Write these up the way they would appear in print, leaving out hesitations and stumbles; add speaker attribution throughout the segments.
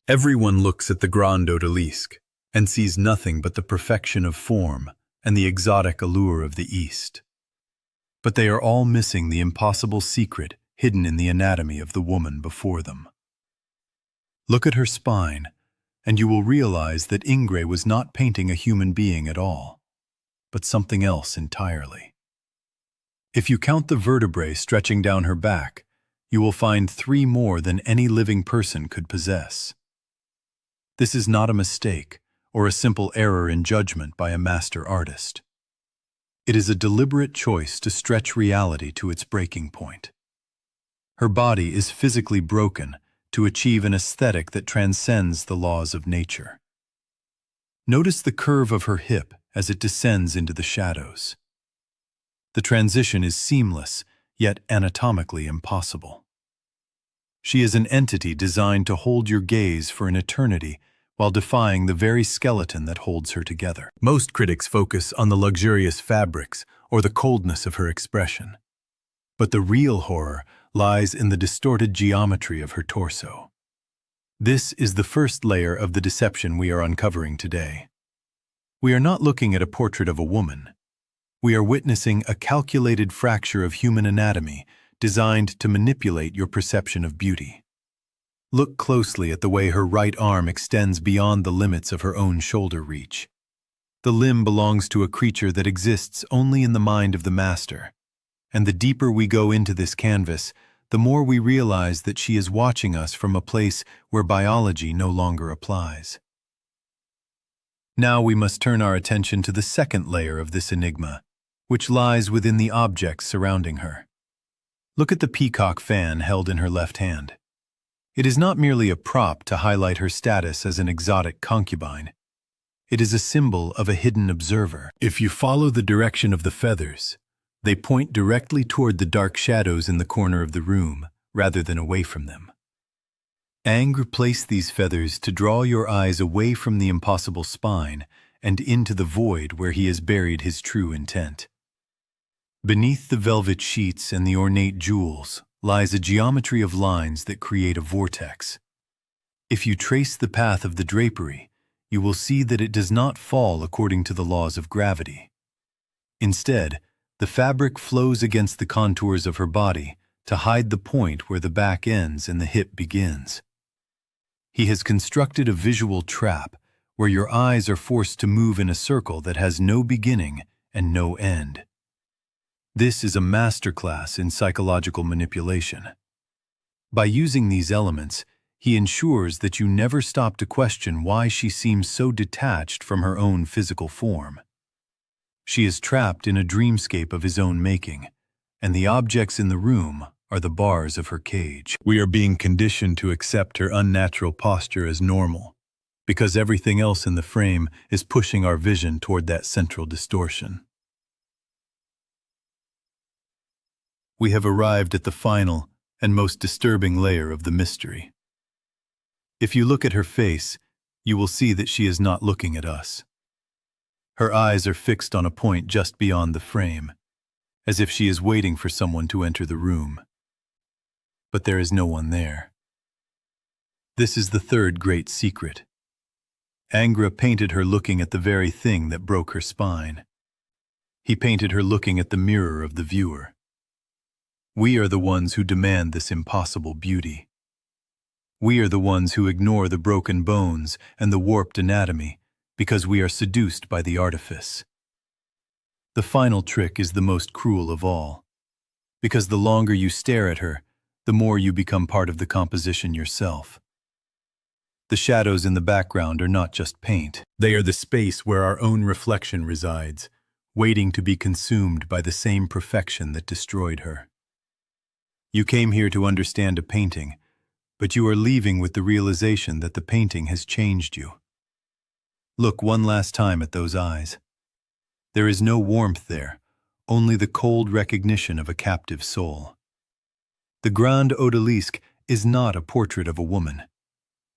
Speaker 1: Everyone looks at the Grande Odalisque and sees nothing but the perfection of form and the exotic allure of the East. But they are all missing the impossible secret hidden in the anatomy of the woman before them. Look at her spine, and you will realize that Ingres was not painting a human being at all, but something else entirely. If you count the vertebrae stretching down her back, you will find 3 more than any living person could possess. This is not a mistake or a simple error in judgment by a master artist. It is a deliberate choice to stretch reality to its breaking point. Her body is physically broken to achieve an aesthetic that transcends the laws of nature. Notice the curve of her hip as it descends into the shadows. The transition is seamless, yet anatomically impossible. She is an entity designed to hold your gaze for an eternity while defying the very skeleton that holds her together. Most critics focus on the luxurious fabrics or the coldness of her expression. But the real horror lies in the distorted geometry of her torso. This is the first layer of the deception we are uncovering today. We are not looking at a portrait of a woman. We are witnessing a calculated fracture of human anatomy designed to manipulate your perception of beauty. Look closely at the way her right arm extends beyond the limits of her own shoulder reach. The limb belongs to a creature that exists only in the mind of the master, and the deeper we go into this canvas, the more we realize that she is watching us from a place where biology no longer applies. Now we must turn our attention to the second layer of this enigma, which lies within the objects surrounding her. Look at the peacock fan held in her left hand. It is not merely a prop to highlight her status as an exotic concubine. It is a symbol of a hidden observer. If you follow the direction of the feathers, they point directly toward the dark shadows in the corner of the room, rather than away from them. Ingres placed these feathers to draw your eyes away from the impossible spine and into the void where he has buried his true intent. Beneath the velvet sheets and the ornate jewels lies a geometry of lines that create a vortex. If you trace the path of the drapery, you will see that it does not fall according to the laws of gravity. Instead, the fabric flows against the contours of her body to hide the point where the back ends and the hip begins. He has constructed a visual trap where your eyes are forced to move in a circle that has no beginning and no end. This is a masterclass in psychological manipulation. By using these elements, he ensures that you never stop to question why she seems so detached from her own physical form. She is trapped in a dreamscape of his own making, and the objects in the room are the bars of her cage. We are being conditioned to accept her unnatural posture as normal, because everything else in the frame is pushing our vision toward that central distortion. We have arrived at the final and most disturbing layer of the mystery. If you look at her face, you will see that she is not looking at us. Her eyes are fixed on a point just beyond the frame, as if she is waiting for someone to enter the room. But there is no one there. This is the third great secret. Ingres painted her looking at the very thing that broke her spine. He painted her looking at the mirror of the viewer. We are the ones who demand this impossible beauty. We are the ones who ignore the broken bones and the warped anatomy because we are seduced by the artifice. The final trick is the most cruel of all, because the longer you stare at her, the more you become part of the composition yourself. The shadows in the background are not just paint. They are the space where our own reflection resides, waiting to be consumed by the same perfection that destroyed her. You came here to understand a painting, but you are leaving with the realization that the painting has changed you. Look one last time at those eyes. There is no warmth there, only the cold recognition of a captive soul. The Grande Odalisque is not a portrait of a woman.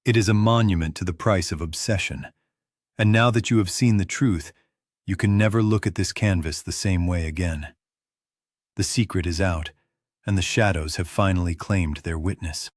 Speaker 1: It is a monument to the price of obsession. And now that you have seen the truth, you can never look at this canvas the same way again. The secret is out, and the shadows have finally claimed their witness.